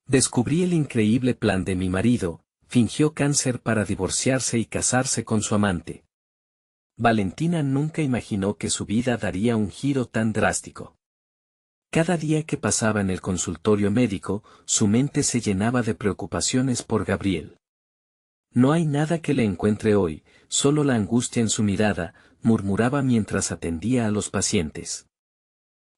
Descubrí el increíble plan de mi marido, fingió cáncer para divorciarse y casarse con su amante. Valentina nunca imaginó que su vida daría un giro tan drástico. Cada día que pasaba en el consultorio médico, su mente se llenaba de preocupaciones por Gabriel. No hay nada que le encuentre hoy, solo la angustia en su mirada, murmuraba mientras atendía a los pacientes.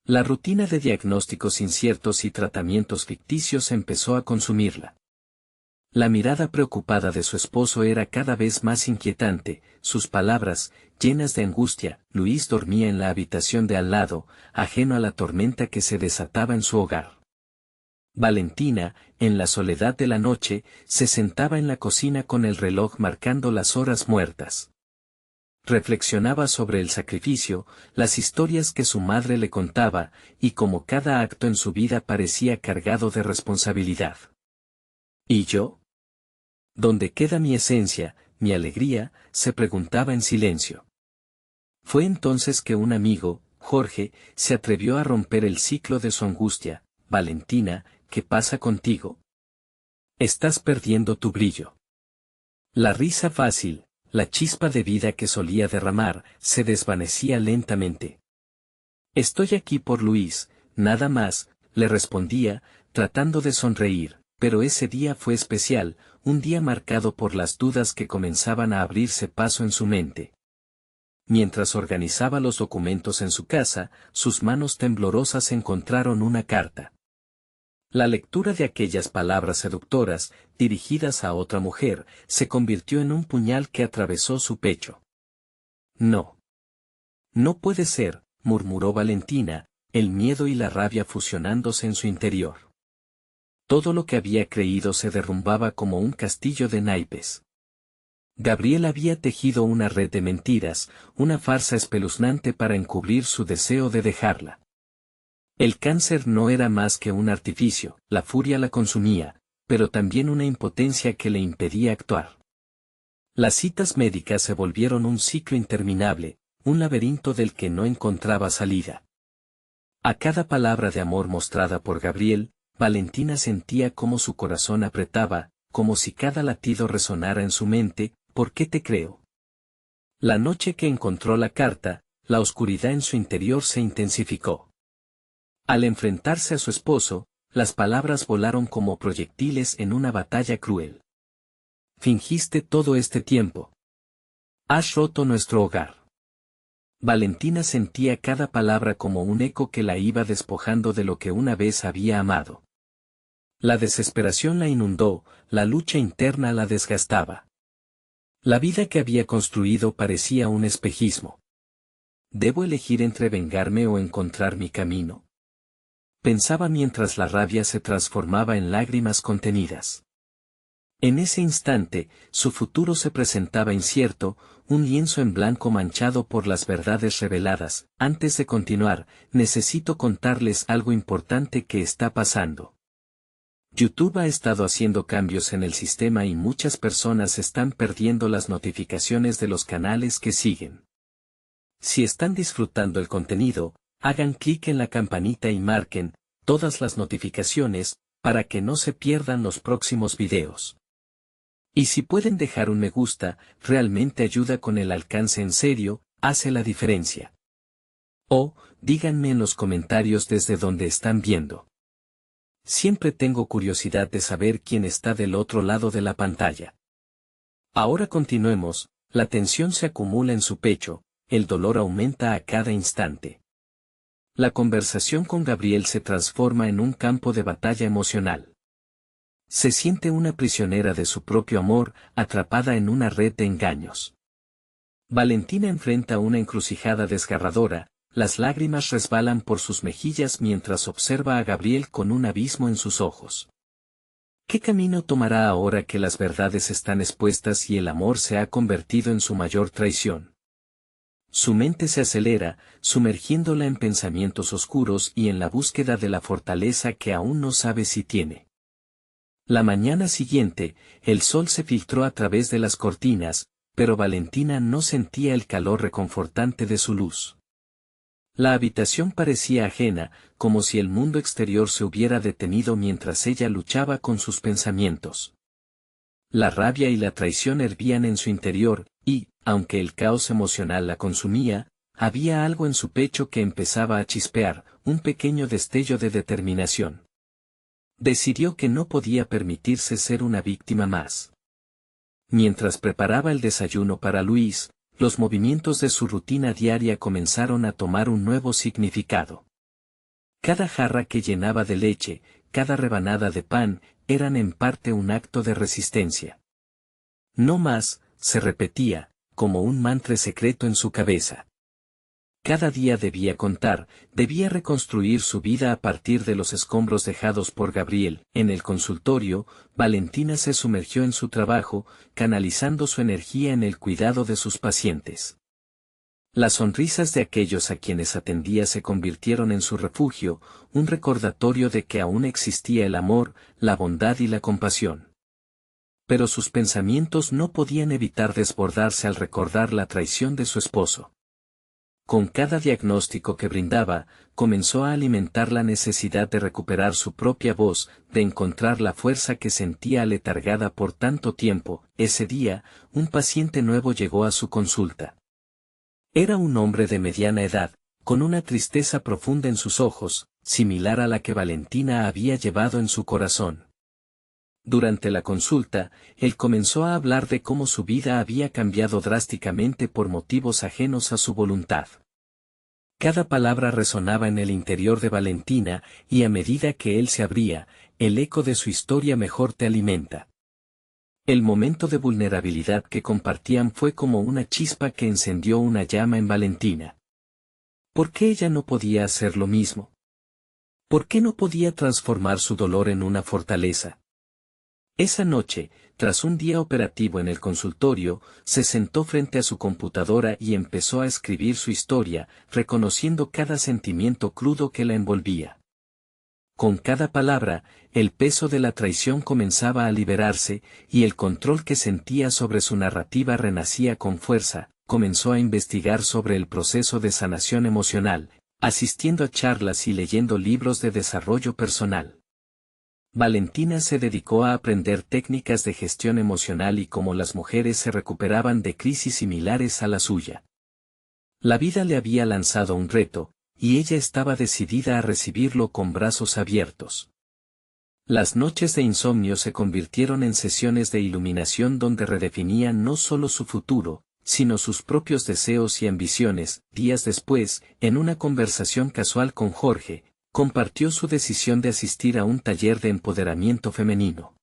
La rutina de diagnósticos inciertos y tratamientos ficticios empezó a consumirla. La mirada preocupada de su esposo era cada vez más inquietante, sus palabras, llenas de angustia. Luis dormía en la habitación de al lado, ajeno a la tormenta que se desataba en su hogar. Valentina, en la soledad de la noche, se sentaba en la cocina con el reloj marcando las horas muertas. Reflexionaba sobre el sacrificio, las historias que su madre le contaba, y cómo cada acto en su vida parecía cargado de responsabilidad. ¿Y yo? ¿Dónde queda mi esencia, mi alegría?, se preguntaba en silencio. Fue entonces que un amigo, Jorge, se atrevió a romper el ciclo de su angustia. Valentina, ¿qué pasa contigo? Estás perdiendo tu brillo. La risa fácil, la chispa de vida que solía derramar, se desvanecía lentamente. Estoy aquí por Luis, nada más, le respondía, tratando de sonreír, pero ese día fue especial, un día marcado por las dudas que comenzaban a abrirse paso en su mente. Mientras organizaba los documentos en su casa, sus manos temblorosas encontraron una carta. La lectura de aquellas palabras seductoras, dirigidas a otra mujer, se convirtió en un puñal que atravesó su pecho. No. No puede ser, murmuró Valentina, el miedo y la rabia fusionándose en su interior. Todo lo que había creído se derrumbaba como un castillo de naipes. Gabriel había tejido una red de mentiras, una farsa espeluznante para encubrir su deseo de dejarla. El cáncer no era más que un artificio, la furia la consumía, pero también una impotencia que le impedía actuar. Las citas médicas se volvieron un ciclo interminable, un laberinto del que no encontraba salida. A cada palabra de amor mostrada por Gabriel, Valentina sentía cómo su corazón apretaba, como si cada latido resonara en su mente. ¿Por qué te creo? La noche que encontró la carta, la oscuridad en su interior se intensificó. Al enfrentarse a su esposo, las palabras volaron como proyectiles en una batalla cruel. Fingiste todo este tiempo. Has roto nuestro hogar. Valentina sentía cada palabra como un eco que la iba despojando de lo que una vez había amado. La desesperación la inundó, la lucha interna la desgastaba. La vida que había construido parecía un espejismo. ¿Debo elegir entre vengarme o encontrar mi camino? Pensaba mientras la rabia se transformaba en lágrimas contenidas. En ese instante, su futuro se presentaba incierto, un lienzo en blanco manchado por las verdades reveladas. Antes de continuar, necesito contarles algo importante que está pasando. YouTube ha estado haciendo cambios en el sistema y muchas personas están perdiendo las notificaciones de los canales que siguen. Si están disfrutando el contenido, hagan clic en la campanita y marquen todas las notificaciones, para que no se pierdan los próximos videos. Y si pueden dejar un me gusta, realmente ayuda con el alcance en serio, hace la diferencia. O, díganme en los comentarios desde donde están viendo. Siempre tengo curiosidad de saber quién está del otro lado de la pantalla. Ahora continuemos, la tensión se acumula en su pecho, el dolor aumenta a cada instante. La conversación con Gabriel se transforma en un campo de batalla emocional. Se siente una prisionera de su propio amor, atrapada en una red de engaños. Valentina enfrenta una encrucijada desgarradora, las lágrimas resbalan por sus mejillas mientras observa a Gabriel con un abismo en sus ojos. ¿Qué camino tomará ahora que las verdades están expuestas y el amor se ha convertido en su mayor traición? Su mente se acelera, sumergiéndola en pensamientos oscuros y en la búsqueda de la fortaleza que aún no sabe si tiene. La mañana siguiente, el sol se filtró a través de las cortinas, pero Valentina no sentía el calor reconfortante de su luz. La habitación parecía ajena, como si el mundo exterior se hubiera detenido mientras ella luchaba con sus pensamientos. La rabia y la traición hervían en su interior, y, aunque el caos emocional la consumía, había algo en su pecho que empezaba a chispear, un pequeño destello de determinación. Decidió que no podía permitirse ser una víctima más. Mientras preparaba el desayuno para Luis, los movimientos de su rutina diaria comenzaron a tomar un nuevo significado. Cada jarra que llenaba de leche, cada rebanada de pan, eran en parte un acto de resistencia. No más, se repetía, como un mantra secreto en su cabeza. Cada día debía contar, debía reconstruir su vida a partir de los escombros dejados por Gabriel. En el consultorio, Valentina se sumergió en su trabajo, canalizando su energía en el cuidado de sus pacientes. Las sonrisas de aquellos a quienes atendía se convirtieron en su refugio, un recordatorio de que aún existía el amor, la bondad y la compasión. Pero sus pensamientos no podían evitar desbordarse al recordar la traición de su esposo. Con cada diagnóstico que brindaba, comenzó a alimentar la necesidad de recuperar su propia voz, de encontrar la fuerza que sentía aletargada por tanto tiempo. Ese día, un paciente nuevo llegó a su consulta. Era un hombre de mediana edad, con una tristeza profunda en sus ojos, similar a la que Valentina había llevado en su corazón. Durante la consulta, él comenzó a hablar de cómo su vida había cambiado drásticamente por motivos ajenos a su voluntad. Cada palabra resonaba en el interior de Valentina, y a medida que él se abría, el eco de su historia mejor te alimenta. El momento de vulnerabilidad que compartían fue como una chispa que encendió una llama en Valentina. ¿Por qué ella no podía hacer lo mismo? ¿Por qué no podía transformar su dolor en una fortaleza? Esa noche, tras un día operativo en el consultorio, se sentó frente a su computadora y empezó a escribir su historia, reconociendo cada sentimiento crudo que la envolvía. Con cada palabra, el peso de la traición comenzaba a liberarse, y el control que sentía sobre su narrativa renacía con fuerza. Comenzó a investigar sobre el proceso de sanación emocional, asistiendo a charlas y leyendo libros de desarrollo personal. Valentina se dedicó a aprender técnicas de gestión emocional y cómo las mujeres se recuperaban de crisis similares a la suya. La vida le había lanzado un reto, y ella estaba decidida a recibirlo con brazos abiertos. Las noches de insomnio se convirtieron en sesiones de iluminación donde redefinían no solo su futuro, sino sus propios deseos y ambiciones. Días después, en una conversación casual con Jorge, compartió su decisión de asistir a un taller de empoderamiento femenino.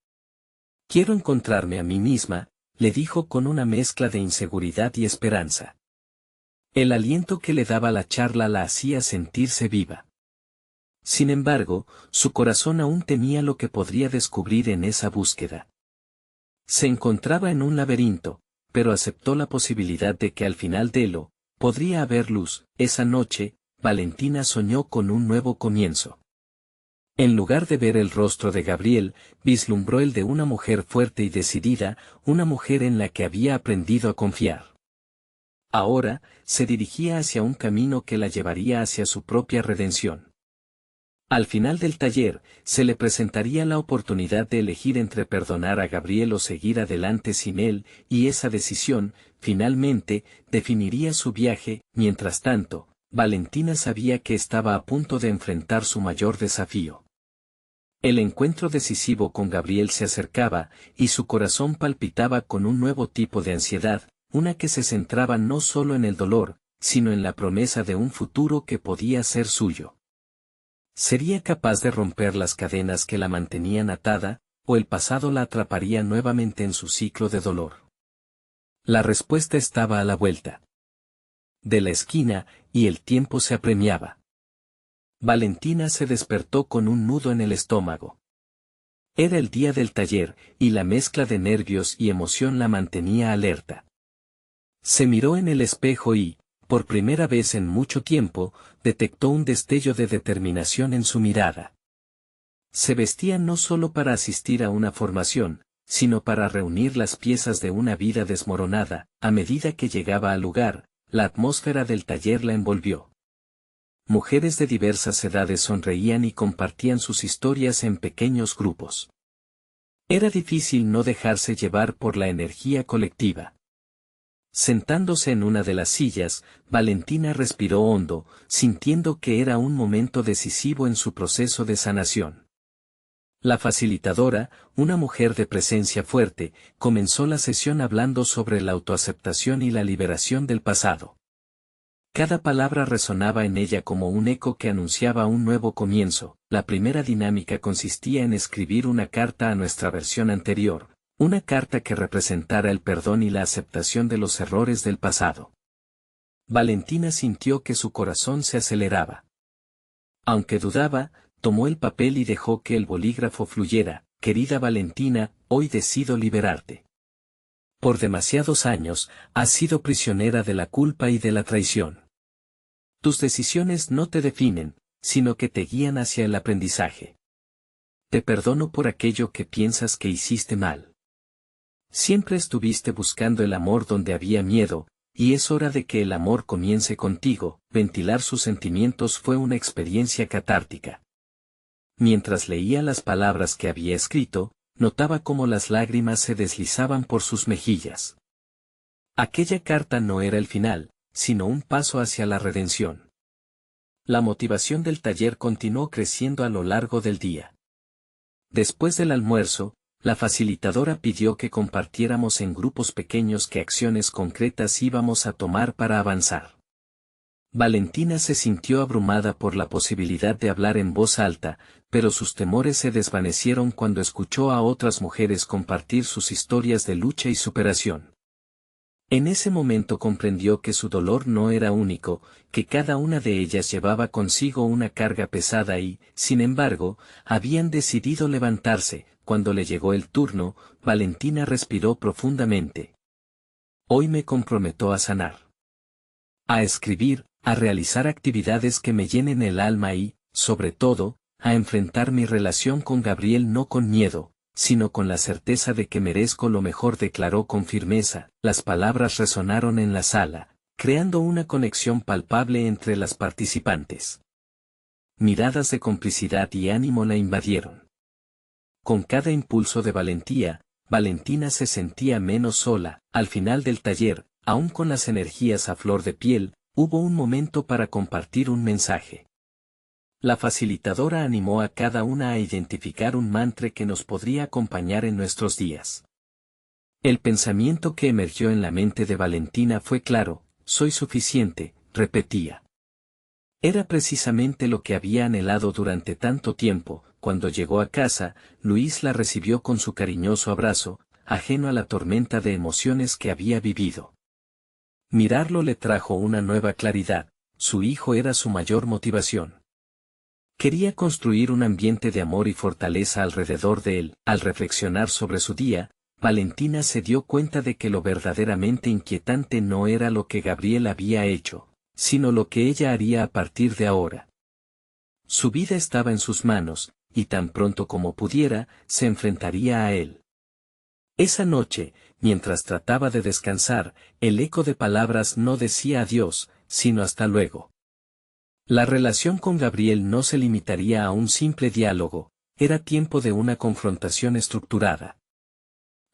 «Quiero encontrarme a mí misma», le dijo con una mezcla de inseguridad y esperanza. El aliento que le daba la charla la hacía sentirse viva. Sin embargo, su corazón aún temía lo que podría descubrir en esa búsqueda. Se encontraba en un laberinto, pero aceptó la posibilidad de que al final de lo, podría haber luz. Esa noche, Valentina soñó con un nuevo comienzo. En lugar de ver el rostro de Gabriel, vislumbró el de una mujer fuerte y decidida, una mujer en la que había aprendido a confiar. Ahora, se dirigía hacia un camino que la llevaría hacia su propia redención. Al final del taller, se le presentaría la oportunidad de elegir entre perdonar a Gabriel o seguir adelante sin él, y esa decisión, finalmente, definiría su viaje. Mientras tanto, Valentina sabía que estaba a punto de enfrentar su mayor desafío. El encuentro decisivo con Gabriel se acercaba, y su corazón palpitaba con un nuevo tipo de ansiedad, una que se centraba no solo en el dolor, sino en la promesa de un futuro que podía ser suyo. ¿Sería capaz de romper las cadenas que la mantenían atada, o el pasado la atraparía nuevamente en su ciclo de dolor? La respuesta estaba a la vuelta de la esquina, y el tiempo se apremiaba. Valentina se despertó con un nudo en el estómago. Era el día del taller, y la mezcla de nervios y emoción la mantenía alerta. Se miró en el espejo y, por primera vez en mucho tiempo, detectó un destello de determinación en su mirada. Se vestía no solo para asistir a una formación, sino para reunir las piezas de una vida desmoronada. A medida que llegaba al lugar, la atmósfera del taller la envolvió. mujeres de diversas edades sonreían y compartían sus historias en pequeños grupos. Era difícil no dejarse llevar por la energía colectiva. Sentándose en una de las sillas, Valentina respiró hondo, sintiendo que era un momento decisivo en su proceso de sanación. La facilitadora, una mujer de presencia fuerte, comenzó la sesión hablando sobre la autoaceptación y la liberación del pasado. Cada palabra resonaba en ella como un eco que anunciaba un nuevo comienzo. La primera dinámica consistía en escribir una carta a nuestra versión anterior, una carta que representara el perdón y la aceptación de los errores del pasado. Valentina sintió que su corazón se aceleraba. Aunque dudaba, tomó el papel y dejó que el bolígrafo fluyera. Querida Valentina, hoy decido liberarte. Por demasiados años, has sido prisionera de la culpa y de la traición. Tus decisiones no te definen, sino que te guían hacia el aprendizaje. Te perdono por aquello que piensas que hiciste mal. Siempre estuviste buscando el amor donde había miedo, y es hora de que el amor comience contigo. Ventilar sus sentimientos fue una experiencia catártica. Mientras leía las palabras que había escrito, notaba cómo las lágrimas se deslizaban por sus mejillas. Aquella carta no era el final, sino un paso hacia la redención. La motivación del taller continuó creciendo a lo largo del día. Después del almuerzo, la facilitadora pidió que compartiéramos en grupos pequeños qué acciones concretas íbamos a tomar para avanzar. Valentina se sintió abrumada por la posibilidad de hablar en voz alta, pero sus temores se desvanecieron cuando escuchó a otras mujeres compartir sus historias de lucha y superación. En ese momento comprendió que su dolor no era único, que cada una de ellas llevaba consigo una carga pesada y, sin embargo, habían decidido levantarse. Cuando le llegó el turno, Valentina respiró profundamente. Hoy me comprometo a sanar. A escribir, a realizar actividades que me llenen el alma y, sobre todo, a enfrentar mi relación con Gabriel no con miedo, sino con la certeza de que merezco lo mejor, declaró con firmeza. Las palabras resonaron en la sala, creando una conexión palpable entre las participantes. Miradas de complicidad y ánimo la invadieron. Con cada impulso de valentía, Valentina se sentía menos sola. Al final del taller, aún con las energías a flor de piel, hubo un momento para compartir un mensaje. La facilitadora animó a cada una a identificar un mantra que nos podría acompañar en nuestros días. El pensamiento que emergió en la mente de Valentina fue claro: soy suficiente, repetía. Era precisamente lo que había anhelado durante tanto tiempo. Cuando llegó a casa, Luis la recibió con su cariñoso abrazo, ajeno a la tormenta de emociones que había vivido. Mirarlo le trajo una nueva claridad: su hijo era su mayor motivación. Quería construir un ambiente de amor y fortaleza alrededor de él. Al reflexionar sobre su día, Valentina se dio cuenta de que lo verdaderamente inquietante no era lo que Gabriel había hecho, sino lo que ella haría a partir de ahora. Su vida estaba en sus manos, y tan pronto como pudiera, se enfrentaría a él. Esa noche, mientras trataba de descansar, el eco de palabras no decía adiós, sino hasta luego. La relación con Gabriel no se limitaría a un simple diálogo, era tiempo de una confrontación estructurada.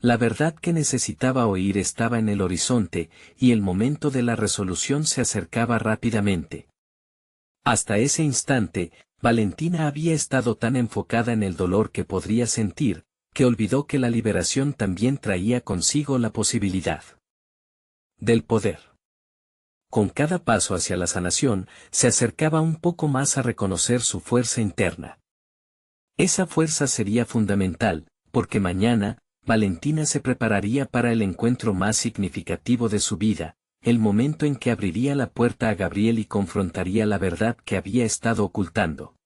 La verdad que necesitaba oír estaba en el horizonte, y el momento de la resolución se acercaba rápidamente. Hasta ese instante, Valentina había estado tan enfocada en el dolor que podría sentir, que olvidó que la liberación también traía consigo la posibilidad del poder. Con cada paso hacia la sanación, se acercaba un poco más a reconocer su fuerza interna. Esa fuerza sería fundamental, porque mañana, Valentina se prepararía para el encuentro más significativo de su vida, el momento en que abriría la puerta a Gabriel y confrontaría la verdad que había estado ocultando.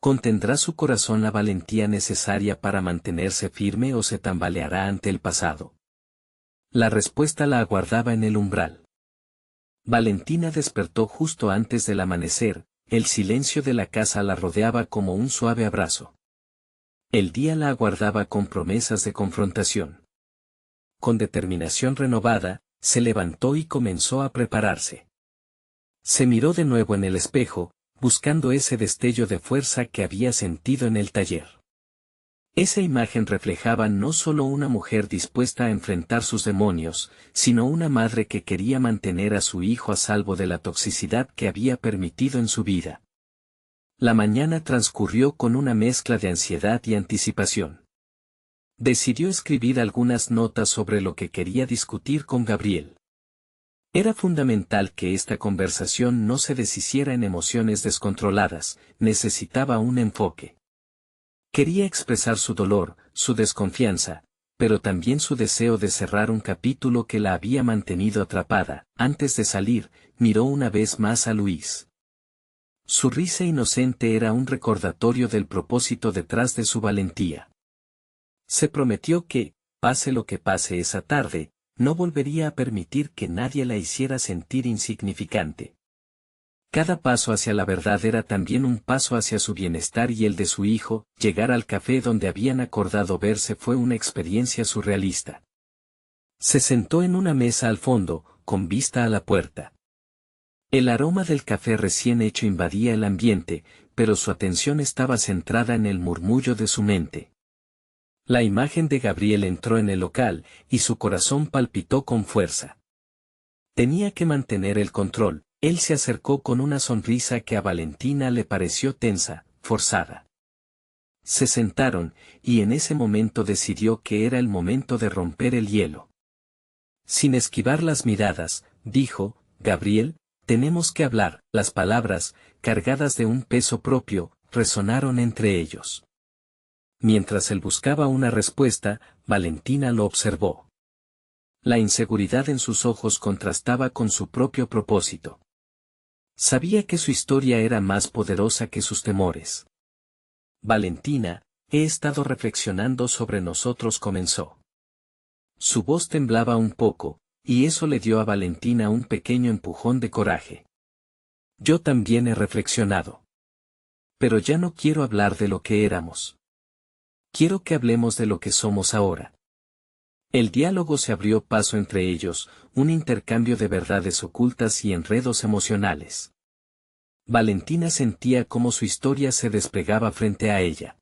¿Contendrá su corazón la valentía necesaria para mantenerse firme o se tambaleará ante el pasado? La respuesta la aguardaba en el umbral. Valentina despertó justo antes del amanecer, el silencio de la casa la rodeaba como un suave abrazo. El día la aguardaba con promesas de confrontación. Con determinación renovada, se levantó y comenzó a prepararse. Se miró de nuevo en el espejo, buscando ese destello de fuerza que había sentido en el taller. Esa imagen reflejaba no solo una mujer dispuesta a enfrentar sus demonios, sino una madre que quería mantener a su hijo a salvo de la toxicidad que había permitido en su vida. La mañana transcurrió con una mezcla de ansiedad y anticipación. Decidió escribir algunas notas sobre lo que quería discutir con Gabriel. Era fundamental que esta conversación no se deshiciera en emociones descontroladas, necesitaba un enfoque. Quería expresar su dolor, su desconfianza, pero también su deseo de cerrar un capítulo que la había mantenido atrapada. Antes de salir, miró una vez más a Luis. Su risa inocente era un recordatorio del propósito detrás de su valentía. Se prometió que, pase lo que pase esa tarde, no volvería a permitir que nadie la hiciera sentir insignificante. Cada paso hacia la verdad era también un paso hacia su bienestar y el de su hijo. Llegar al café donde habían acordado verse fue una experiencia surrealista. Se sentó en una mesa al fondo, con vista a la puerta. El aroma del café recién hecho invadía el ambiente, pero su atención estaba centrada en el murmullo de su mente. La imagen de Gabriel entró en el local, y su corazón palpitó con fuerza. Tenía que mantener el control. Él se acercó con una sonrisa que a Valentina le pareció tensa, forzada. Se sentaron, y en ese momento decidió que era el momento de romper el hielo. Sin esquivar las miradas, dijo: Gabriel, tenemos que hablar. Las palabras, cargadas de un peso propio, resonaron entre ellos. Mientras él buscaba una respuesta, Valentina lo observó. La inseguridad en sus ojos contrastaba con su propio propósito. Sabía que su historia era más poderosa que sus temores. Valentina, he estado reflexionando sobre nosotros, comenzó. Su voz temblaba un poco, y eso le dio a Valentina un pequeño empujón de coraje. Yo también he reflexionado. Pero ya no quiero hablar de lo que éramos. Quiero que hablemos de lo que somos ahora. El diálogo se abrió paso entre ellos, un intercambio de verdades ocultas y enredos emocionales. Valentina sentía cómo su historia se desplegaba frente a ella.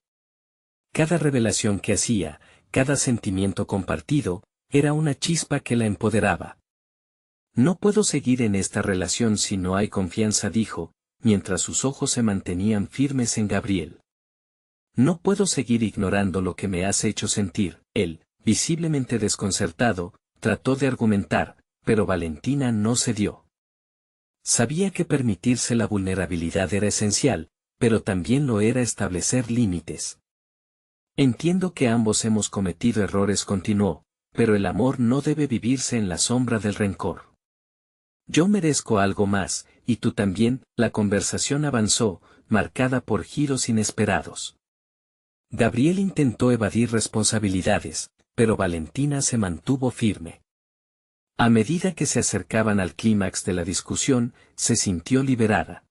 Cada revelación que hacía, cada sentimiento compartido, era una chispa que la empoderaba. No puedo seguir en esta relación si no hay confianza, dijo, mientras sus ojos se mantenían firmes en Gabriel. No puedo seguir ignorando lo que me has hecho sentir. Él, visiblemente desconcertado, trató de argumentar, pero Valentina no cedió. Sabía que permitirse la vulnerabilidad era esencial, pero también lo era establecer límites. Entiendo que ambos hemos cometido errores, continuó, pero el amor no debe vivirse en la sombra del rencor. Yo merezco algo más, y tú también. La conversación avanzó, marcada por giros inesperados. Gabriel intentó evadir responsabilidades, pero Valentina se mantuvo firme. A medida que se acercaban al clímax de la discusión, se sintió liberada.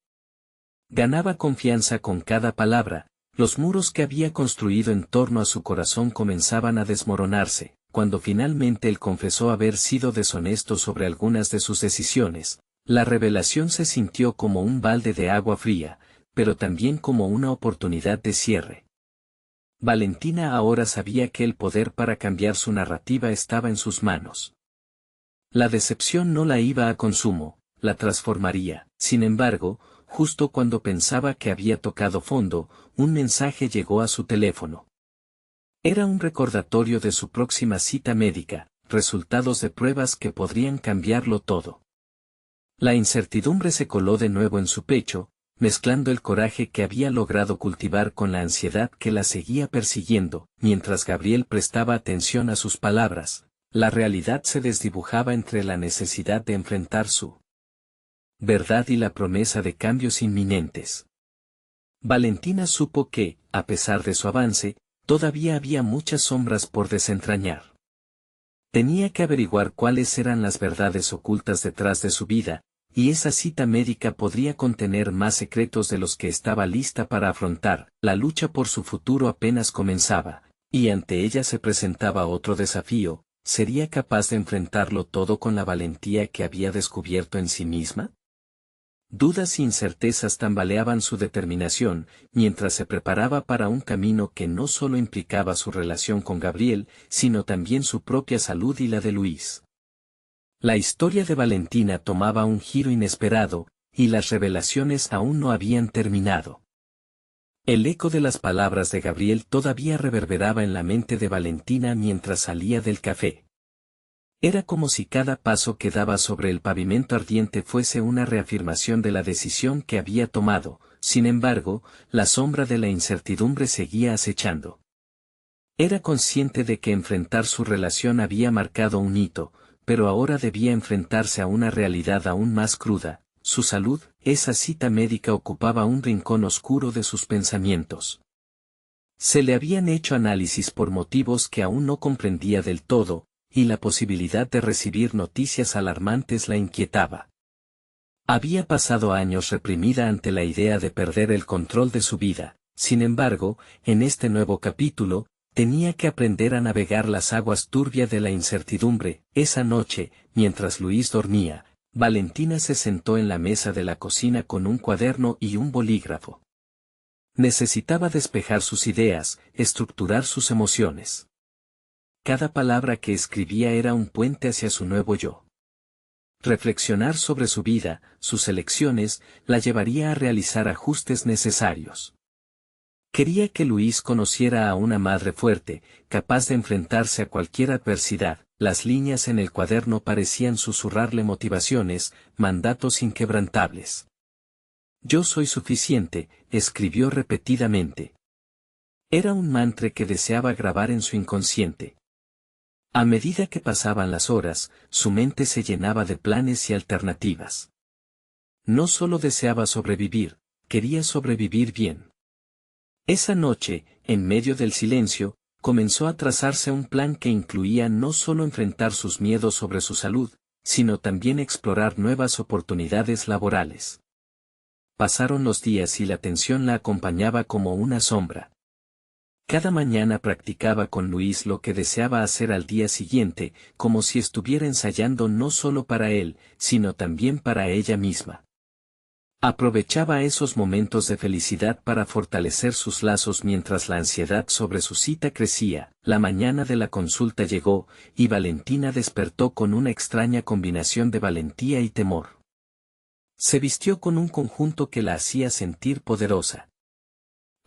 Ganaba confianza con cada palabra. Los muros que había construido en torno a su corazón comenzaban a desmoronarse. Cuando finalmente él confesó haber sido deshonesto sobre algunas de sus decisiones, la revelación se sintió como un balde de agua fría, pero también como una oportunidad de cierre. Valentina ahora sabía que el poder para cambiar su narrativa estaba en sus manos. La decepción no la iba a consumo, la transformaría. Sin embargo, justo cuando pensaba que había tocado fondo, un mensaje llegó a su teléfono. Era un recordatorio de su próxima cita médica, resultados de pruebas que podrían cambiarlo todo. La incertidumbre se coló de nuevo en su pecho, mezclando el coraje que había logrado cultivar con la ansiedad que la seguía persiguiendo. Mientras Gabriel prestaba atención a sus palabras, la realidad se desdibujaba entre la necesidad de enfrentar su verdad y la promesa de cambios inminentes. Valentina supo que, a pesar de su avance, todavía había muchas sombras por desentrañar. Tenía que averiguar cuáles eran las verdades ocultas detrás de su vida, y esa cita médica podría contener más secretos de los que estaba lista para afrontar. La lucha por su futuro apenas comenzaba, y ante ella se presentaba otro desafío. ¿Sería capaz de enfrentarlo todo con la valentía que había descubierto en sí misma? Dudas e incertezas tambaleaban su determinación, mientras se preparaba para un camino que no solo implicaba su relación con Gabriel, sino también su propia salud y la de Luis. La historia de Valentina tomaba un giro inesperado, y las revelaciones aún no habían terminado. El eco de las palabras de Gabriel todavía reverberaba en la mente de Valentina mientras salía del café. Era como si cada paso que daba sobre el pavimento ardiente fuese una reafirmación de la decisión que había tomado. Sin embargo, la sombra de la incertidumbre seguía acechando. Era consciente de que enfrentar su relación había marcado un hito, pero ahora debía enfrentarse a una realidad aún más cruda. Su salud, esa cita médica ocupaba un rincón oscuro de sus pensamientos. Se le habían hecho análisis por motivos que aún no comprendía del todo, y la posibilidad de recibir noticias alarmantes la inquietaba. Había pasado años reprimida ante la idea de perder el control de su vida. Sin embargo, en este nuevo capítulo, tenía que aprender a navegar las aguas turbias de la incertidumbre. Esa noche, mientras Luis dormía, Valentina se sentó en la mesa de la cocina con un cuaderno y un bolígrafo. Necesitaba despejar sus ideas, estructurar sus emociones. Cada palabra que escribía era un puente hacia su nuevo yo. Reflexionar sobre su vida, sus elecciones, la llevaría a realizar ajustes necesarios. Quería que Luis conociera a una madre fuerte, capaz de enfrentarse a cualquier adversidad. Las líneas en el cuaderno parecían susurrarle motivaciones, mandatos inquebrantables. Yo soy suficiente, escribió repetidamente. Era un mantra que deseaba grabar en su inconsciente. A medida que pasaban las horas, su mente se llenaba de planes y alternativas. No solo deseaba sobrevivir, quería sobrevivir bien. Esa noche, en medio del silencio, comenzó a trazarse un plan que incluía no solo enfrentar sus miedos sobre su salud, sino también explorar nuevas oportunidades laborales. Pasaron los días y la tensión la acompañaba como una sombra. Cada mañana practicaba con Luis lo que deseaba hacer al día siguiente, como si estuviera ensayando no solo para él, sino también para ella misma. Aprovechaba esos momentos de felicidad para fortalecer sus lazos mientras la ansiedad sobre su cita crecía. La mañana de la consulta llegó, y Valentina despertó con una extraña combinación de valentía y temor. Se vistió con un conjunto que la hacía sentir poderosa.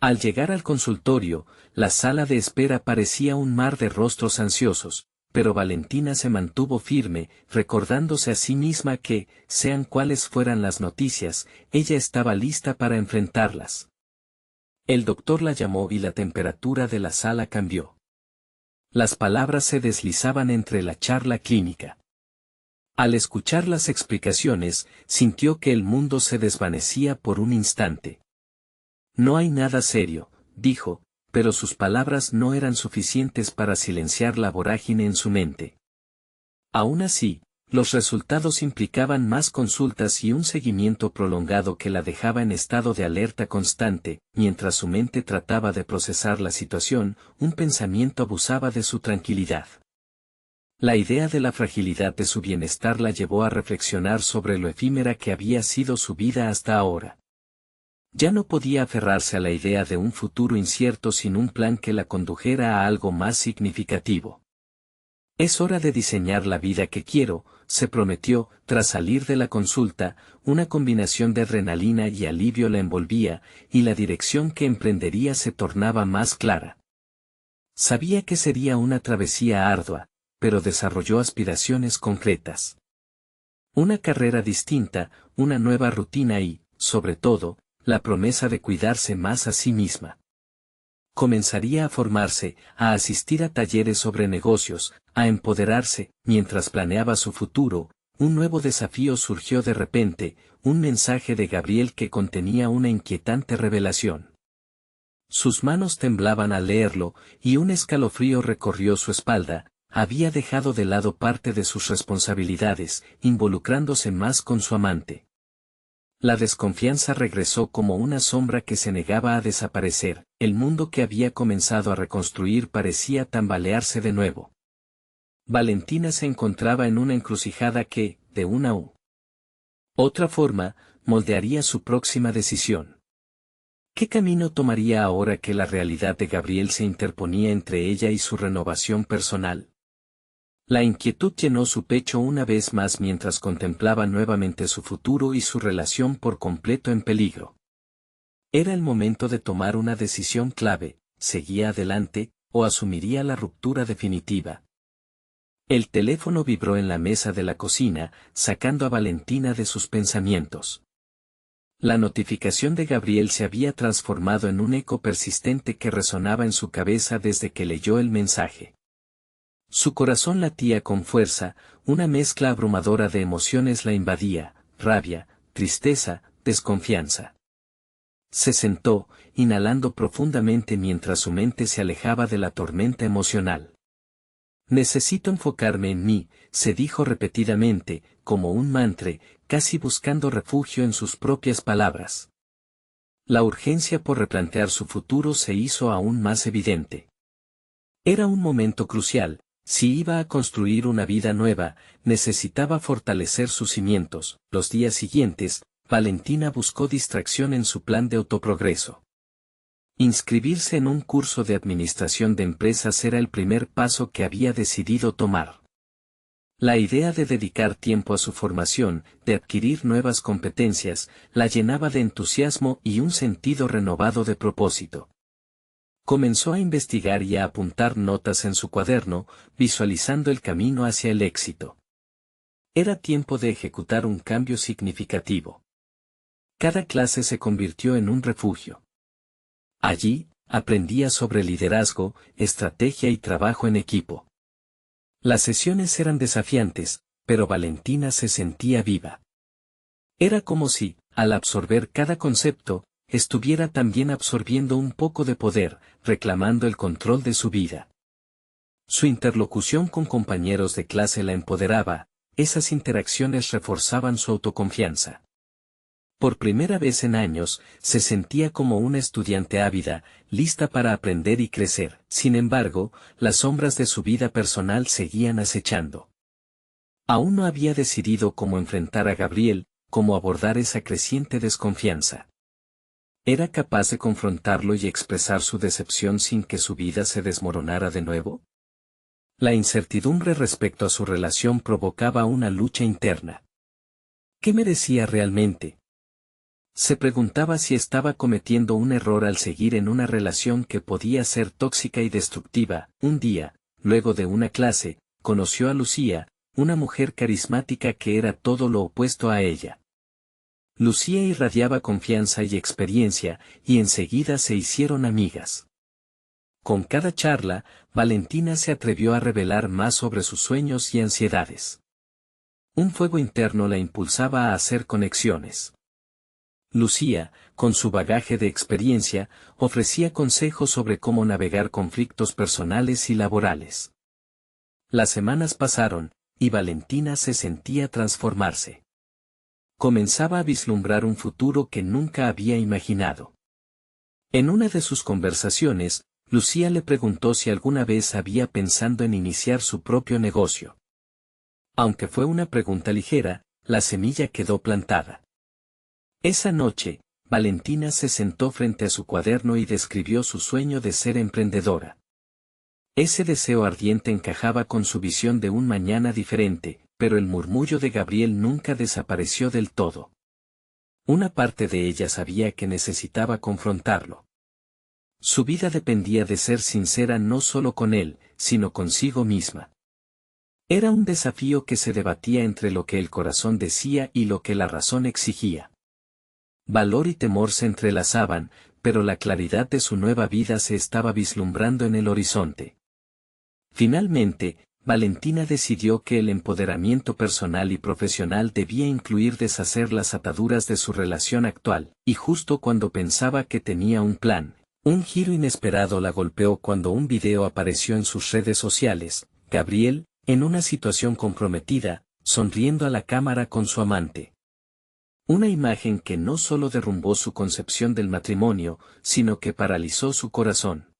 Al llegar al consultorio, la sala de espera parecía un mar de rostros ansiosos, pero Valentina se mantuvo firme, recordándose a sí misma que, sean cuales fueran las noticias, ella estaba lista para enfrentarlas. El doctor la llamó y la temperatura de la sala cambió. Las palabras se deslizaban entre la charla clínica. Al escuchar las explicaciones, sintió que el mundo se desvanecía por un instante. No hay nada serio, dijo, pero sus palabras no eran suficientes para silenciar la vorágine en su mente. Aún así, los resultados implicaban más consultas y un seguimiento prolongado que la dejaba en estado de alerta constante. Mientras su mente trataba de procesar la situación, un pensamiento abusaba de su tranquilidad. La idea de la fragilidad de su bienestar la llevó a reflexionar sobre lo efímera que había sido su vida hasta ahora. Ya no podía aferrarse a la idea de un futuro incierto sin un plan que la condujera a algo más significativo. Es hora de diseñar la vida que quiero, se prometió. Tras salir de la consulta, una combinación de adrenalina y alivio la envolvía, y la dirección que emprendería se tornaba más clara. Sabía que sería una travesía ardua, pero desarrolló aspiraciones concretas. Una carrera distinta, una nueva rutina y, sobre todo, la promesa de cuidarse más a sí misma. Comenzaría a formarse, a asistir a talleres sobre negocios, a empoderarse. Mientras planeaba su futuro, un nuevo desafío surgió de repente, un mensaje de Gabriel que contenía una inquietante revelación. Sus manos temblaban al leerlo, y un escalofrío recorrió su espalda. Había dejado de lado parte de sus responsabilidades, involucrándose más con su amante. La desconfianza regresó como una sombra que se negaba a desaparecer. El mundo que había comenzado a reconstruir parecía tambalearse de nuevo. Valentina se encontraba en una encrucijada que, de una u otra forma, moldearía su próxima decisión. ¿Qué camino tomaría ahora que la realidad de Gabriel se interponía entre ella y su renovación personal? La inquietud llenó su pecho una vez más mientras contemplaba nuevamente su futuro y su relación por completo en peligro. Era el momento de tomar una decisión clave: ¿seguía adelante, o asumiría la ruptura definitiva? El teléfono vibró en la mesa de la cocina, sacando a Valentina de sus pensamientos. La notificación de Gabriel se había transformado en un eco persistente que resonaba en su cabeza desde que leyó el mensaje. Su corazón latía con fuerza, una mezcla abrumadora de emociones la invadía: rabia, tristeza, desconfianza. Se sentó, inhalando profundamente mientras su mente se alejaba de la tormenta emocional. Necesito enfocarme en mí, se dijo repetidamente, como un mantra, casi buscando refugio en sus propias palabras. La urgencia por replantear su futuro se hizo aún más evidente. Era un momento crucial. Si iba a construir una vida nueva, necesitaba fortalecer sus cimientos. Los días siguientes, Valentina buscó distracción en su plan de autoprogreso. Inscribirse en un curso de administración de empresas era el primer paso que había decidido tomar. La idea de dedicar tiempo a su formación, de adquirir nuevas competencias, la llenaba de entusiasmo y un sentido renovado de propósito. Comenzó a investigar y a apuntar notas en su cuaderno, visualizando el camino hacia el éxito. Era tiempo de ejecutar un cambio significativo. Cada clase se convirtió en un refugio. Allí, aprendía sobre liderazgo, estrategia y trabajo en equipo. Las sesiones eran desafiantes, pero Valentina se sentía viva. Era como si, al absorber cada concepto, estuviera también absorbiendo un poco de poder, reclamando el control de su vida. Su interlocución con compañeros de clase la empoderaba, esas interacciones reforzaban su autoconfianza. Por primera vez en años, se sentía como una estudiante ávida, lista para aprender y crecer. Sin embargo, las sombras de su vida personal seguían acechando. Aún no había decidido cómo enfrentar a Gabriel, cómo abordar esa creciente desconfianza. ¿Era capaz de confrontarlo y expresar su decepción sin que su vida se desmoronara de nuevo? La incertidumbre respecto a su relación provocaba una lucha interna. ¿Qué merecía realmente? Se preguntaba si estaba cometiendo un error al seguir en una relación que podía ser tóxica y destructiva. Un día, luego de una clase, conoció a Lucía, una mujer carismática que era todo lo opuesto a ella. Lucía irradiaba confianza y experiencia, y enseguida se hicieron amigas. Con cada charla, Valentina se atrevió a revelar más sobre sus sueños y ansiedades. Un fuego interno la impulsaba a hacer conexiones. Lucía, con su bagaje de experiencia, ofrecía consejos sobre cómo navegar conflictos personales y laborales. Las semanas pasaron, y Valentina se sentía transformarse. Comenzaba a vislumbrar un futuro que nunca había imaginado. En una de sus conversaciones, Lucía le preguntó si alguna vez había pensado en iniciar su propio negocio. Aunque fue una pregunta ligera, la semilla quedó plantada. Esa noche, Valentina se sentó frente a su cuaderno y describió su sueño de ser emprendedora. Ese deseo ardiente encajaba con su visión de un mañana diferente, pero el murmullo de Gabriel nunca desapareció del todo. Una parte de ella sabía que necesitaba confrontarlo. Su vida dependía de ser sincera no solo con él, sino consigo misma. Era un desafío que se debatía entre lo que el corazón decía y lo que la razón exigía. Valor y temor se entrelazaban, pero la claridad de su nueva vida se estaba vislumbrando en el horizonte. Finalmente, Valentina decidió que el empoderamiento personal y profesional debía incluir deshacer las ataduras de su relación actual, y justo cuando pensaba que tenía un plan, un giro inesperado la golpeó cuando un video apareció en sus redes sociales: Gabriel, en una situación comprometida, sonriendo a la cámara con su amante. Una imagen que no solo derrumbó su concepción del matrimonio, sino que paralizó su corazón.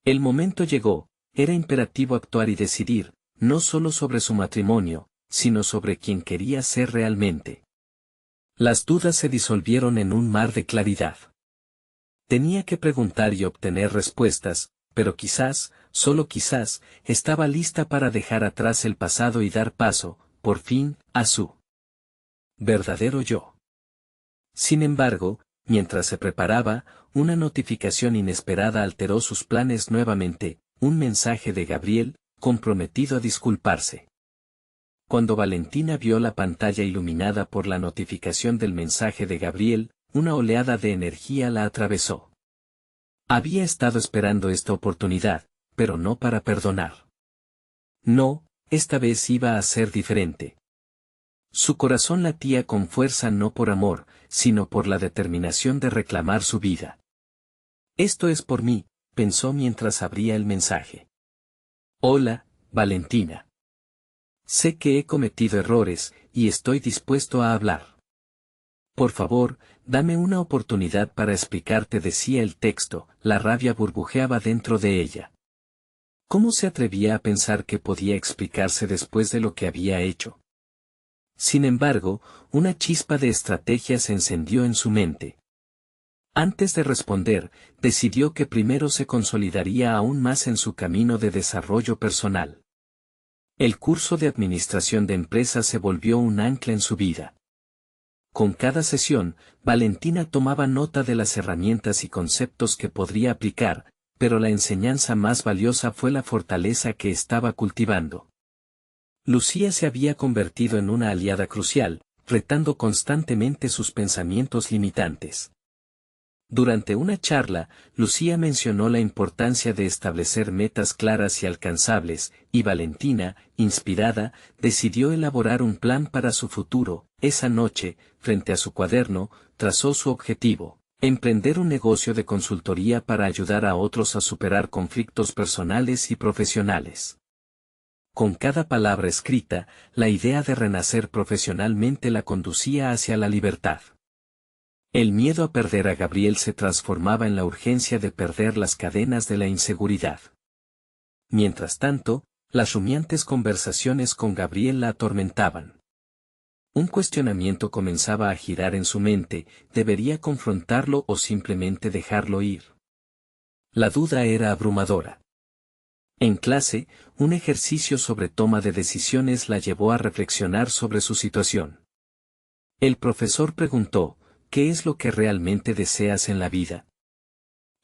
El momento llegó, era imperativo actuar y decidir, no solo sobre su matrimonio, sino sobre quién quería ser realmente. Las dudas se disolvieron en un mar de claridad. Tenía que preguntar y obtener respuestas, pero quizás, solo quizás, estaba lista para dejar atrás el pasado y dar paso, por fin, a su verdadero yo. Sin embargo, mientras se preparaba, una notificación inesperada alteró sus planes nuevamente, un mensaje de Gabriel, comprometido a disculparse. Cuando Valentina vio la pantalla iluminada por la notificación del mensaje de Gabriel, una oleada de energía la atravesó. Había estado esperando esta oportunidad, pero no para perdonar. No, esta vez iba a ser diferente. Su corazón latía con fuerza no por amor, sino por la determinación de reclamar su vida. Esto es por mí, pensó mientras abría el mensaje. Hola, Valentina. Sé que he cometido errores, y estoy dispuesto a hablar. Por favor, dame una oportunidad para explicarte, decía el texto. La rabia burbujeaba dentro de ella. ¿Cómo se atrevía a pensar que podía explicarse después de lo que había hecho? Sin embargo, una chispa de estrategia se encendió en su mente. Antes de responder, decidió que primero se consolidaría aún más en su camino de desarrollo personal. El curso de administración de empresas se volvió un ancla en su vida. Con cada sesión, Valentina tomaba nota de las herramientas y conceptos que podría aplicar, pero la enseñanza más valiosa fue la fortaleza que estaba cultivando. Lucía se había convertido en una aliada crucial, retando constantemente sus pensamientos limitantes. Durante una charla, Lucía mencionó la importancia de establecer metas claras y alcanzables, y Valentina, inspirada, decidió elaborar un plan para su futuro. Esa noche, frente a su cuaderno, trazó su objetivo: emprender un negocio de consultoría para ayudar a otros a superar conflictos personales y profesionales. Con cada palabra escrita, la idea de renacer profesionalmente la conducía hacia la libertad. El miedo a perder a Gabriel se transformaba en la urgencia de perder las cadenas de la inseguridad. Mientras tanto, las humeantes conversaciones con Gabriel la atormentaban. Un cuestionamiento comenzaba a girar en su mente: ¿debería confrontarlo o simplemente dejarlo ir? La duda era abrumadora. En clase, un ejercicio sobre toma de decisiones la llevó a reflexionar sobre su situación. El profesor preguntó: ¿qué es lo que realmente deseas en la vida?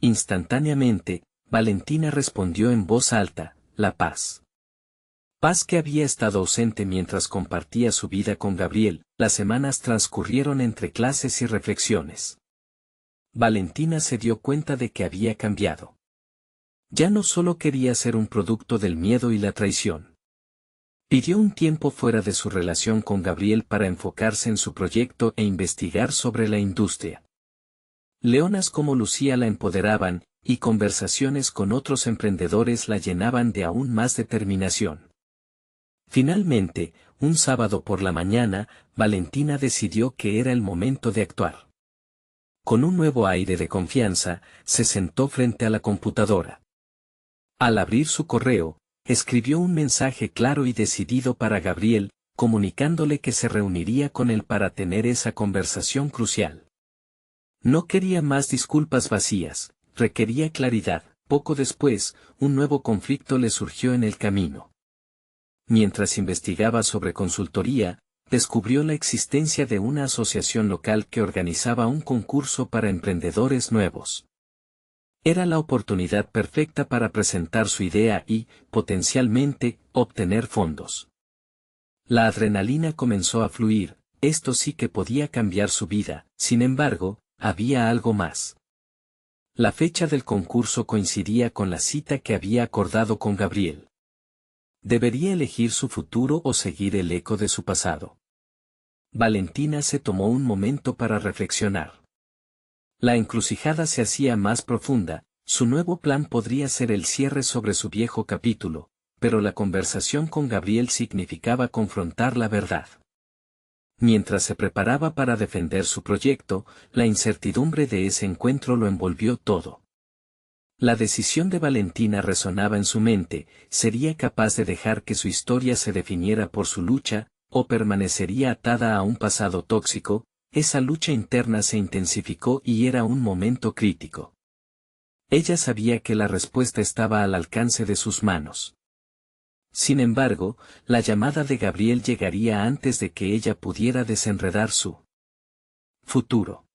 Instantáneamente, Valentina respondió en voz alta: la paz. Paz que había estado ausente mientras compartía su vida con Gabriel. Las semanas transcurrieron entre clases y reflexiones. Valentina se dio cuenta de que había cambiado. Ya no solo quería ser un producto del miedo y la traición. Pidió un tiempo fuera de su relación con Gabriel para enfocarse en su proyecto e investigar sobre la industria. Leonas como Lucía la empoderaban, y conversaciones con otros emprendedores la llenaban de aún más determinación. Finalmente, un sábado por la mañana, Valentina decidió que era el momento de actuar. Con un nuevo aire de confianza, se sentó frente a la computadora. Al abrir su correo, escribió un mensaje claro y decidido para Gabriel, comunicándole que se reuniría con él para tener esa conversación crucial. No quería más disculpas vacías, requería claridad. Poco después, un nuevo conflicto le surgió en el camino. Mientras investigaba sobre consultoría, descubrió la existencia de una asociación local que organizaba un concurso para emprendedores nuevos. Era la oportunidad perfecta para presentar su idea y, potencialmente, obtener fondos. La adrenalina comenzó a fluir. Esto sí que podía cambiar su vida. Sin embargo, había algo más. La fecha del concurso coincidía con la cita que había acordado con Gabriel. ¿Debería elegir su futuro o seguir el eco de su pasado? Valentina se tomó un momento para reflexionar. La encrucijada se hacía más profunda. Su nuevo plan podría ser el cierre sobre su viejo capítulo, pero la conversación con Gabriel significaba confrontar la verdad. Mientras se preparaba para defender su proyecto, la incertidumbre de ese encuentro lo envolvió todo. La decisión de Valentina resonaba en su mente: ¿sería capaz de dejar que su historia se definiera por su lucha, o permanecería atada a un pasado tóxico? esa lucha interna se intensificó y era un momento crítico. Ella sabía que la respuesta estaba al alcance de sus manos. Sin embargo, la llamada de Gabriel llegaría antes de que ella pudiera desenredar su futuro.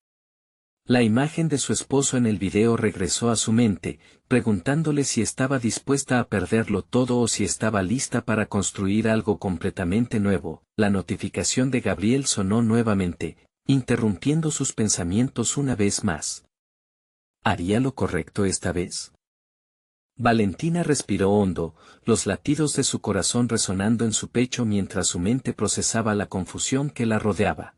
La imagen de su esposo en el video regresó a su mente, preguntándole si estaba dispuesta a perderlo todo o si estaba lista para construir algo completamente nuevo. La notificación de Gabriel sonó nuevamente, interrumpiendo sus pensamientos una vez más. ¿Haría lo correcto esta vez? Valentina respiró hondo, los latidos de su corazón resonando en su pecho mientras su mente procesaba la confusión que la rodeaba.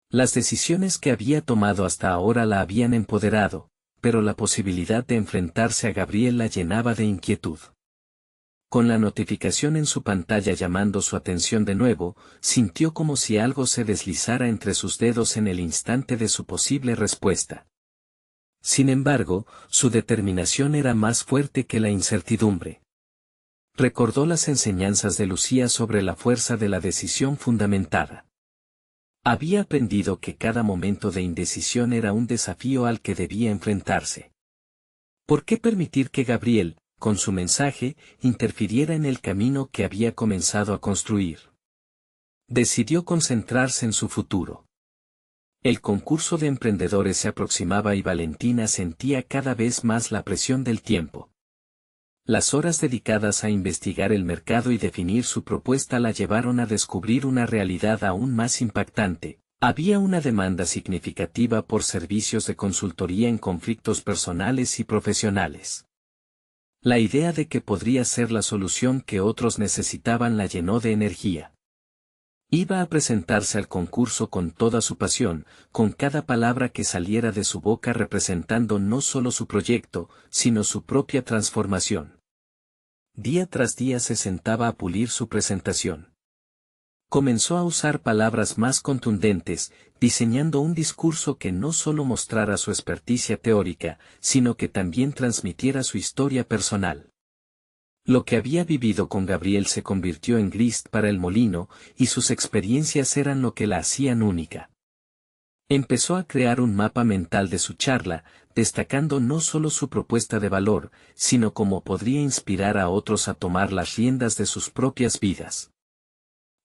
Las decisiones que había tomado hasta ahora la habían empoderado, pero la posibilidad de enfrentarse a Gabriel la llenaba de inquietud. Con la notificación en su pantalla llamando su atención de nuevo, sintió como si algo se deslizara entre sus dedos en el instante de su posible respuesta. Sin embargo, su determinación era más fuerte que la incertidumbre. Recordó las enseñanzas de Lucía sobre la fuerza de la decisión fundamentada. Había aprendido que cada momento de indecisión era un desafío al que debía enfrentarse. ¿Por qué permitir que Gabriel, con su mensaje, interfiriera en el camino que había comenzado a construir? Decidió concentrarse en su futuro. El concurso de emprendedores se aproximaba y Valentina sentía cada vez más la presión del tiempo. Las horas dedicadas a investigar el mercado y definir su propuesta la llevaron a descubrir una realidad aún más impactante. Había una demanda significativa por servicios de consultoría en conflictos personales y profesionales. La idea de que podría ser la solución que otros necesitaban la llenó de energía. Iba a presentarse al concurso con toda su pasión, con cada palabra que saliera de su boca representando no solo su proyecto, sino su propia transformación. Día tras día se sentaba a pulir su presentación. Comenzó a usar palabras más contundentes, diseñando un discurso que no solo mostrara su experticia teórica, sino que también transmitiera su historia personal. Lo que había vivido con Gabriel se convirtió en grist para el molino, y sus experiencias eran lo que la hacían única. Empezó a crear un mapa mental de su charla, destacando no solo su propuesta de valor, sino cómo podría inspirar a otros a tomar las riendas de sus propias vidas.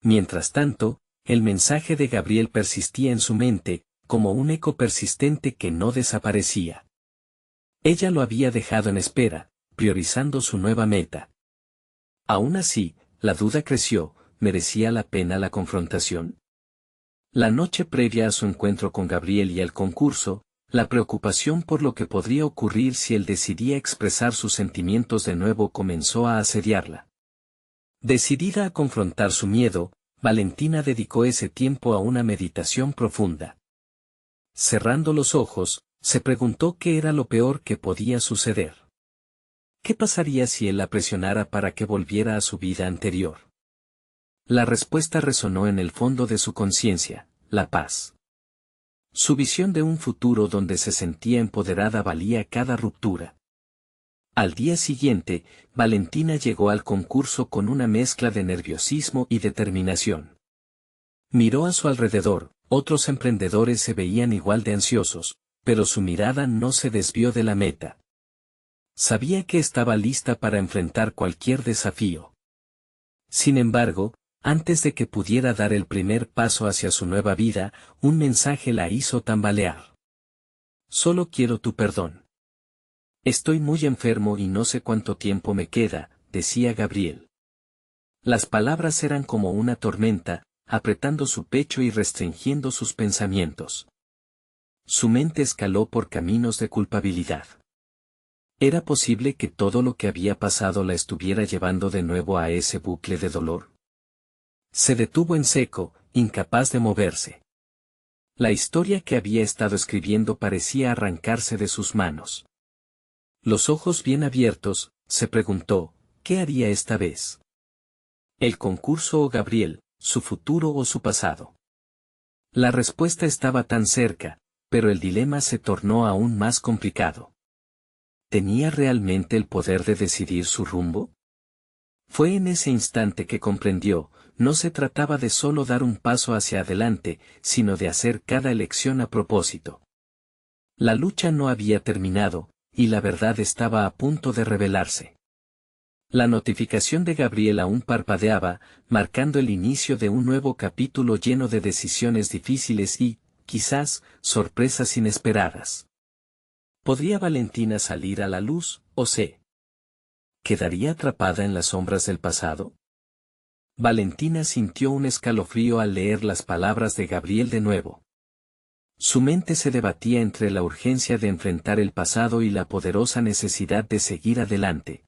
Mientras tanto, el mensaje de Gabriel persistía en su mente, como un eco persistente que no desaparecía. Ella lo había dejado en espera, priorizando su nueva meta. Aún así, la duda creció, ¿merecía la pena la confrontación? La noche previa a su encuentro con Gabriel y el concurso, la preocupación por lo que podría ocurrir si él decidía expresar sus sentimientos de nuevo comenzó a asediarla. Decidida a confrontar su miedo, Valentina dedicó ese tiempo a una meditación profunda. Cerrando los ojos, se preguntó qué era lo peor que podía suceder. ¿Qué pasaría si él la presionara para que volviera a su vida anterior? La respuesta resonó en el fondo de su conciencia: la paz. Su visión de un futuro donde se sentía empoderada valía cada ruptura. Al día siguiente, Valentina llegó al concurso con una mezcla de nerviosismo y determinación. Miró a su alrededor, otros emprendedores se veían igual de ansiosos, pero su mirada no se desvió de la meta. Sabía que estaba lista para enfrentar cualquier desafío. Sin embargo, antes de que pudiera dar el primer paso hacia su nueva vida, un mensaje la hizo tambalear. Solo quiero tu perdón. Estoy muy enfermo y no sé cuánto tiempo me queda, decía Gabriel. Las palabras eran como una tormenta, apretando su pecho y restringiendo sus pensamientos. Su mente escaló por caminos de culpabilidad. ¿Era posible que todo lo que había pasado la estuviera llevando de nuevo a ese bucle de dolor? Se detuvo en seco, incapaz de moverse. La historia que había estado escribiendo parecía arrancarse de sus manos. Los ojos bien abiertos, se preguntó, ¿qué haría esta vez? ¿El concurso o Gabriel, su futuro o su pasado? La respuesta estaba tan cerca, pero el dilema se tornó aún más complicado. ¿Tenía realmente el poder de decidir su rumbo? Fue en ese instante que comprendió, no se trataba de solo dar un paso hacia adelante, sino de hacer cada elección a propósito. La lucha no había terminado, y la verdad estaba a punto de revelarse. La notificación de Gabriel aún parpadeaba, marcando el inicio de un nuevo capítulo lleno de decisiones difíciles y, quizás, sorpresas inesperadas. ¿Podría Valentina salir a la luz, o se quedaría atrapada en las sombras del pasado? Valentina sintió un escalofrío al leer las palabras de Gabriel de nuevo. Su mente se debatía entre la urgencia de enfrentar el pasado y la poderosa necesidad de seguir adelante.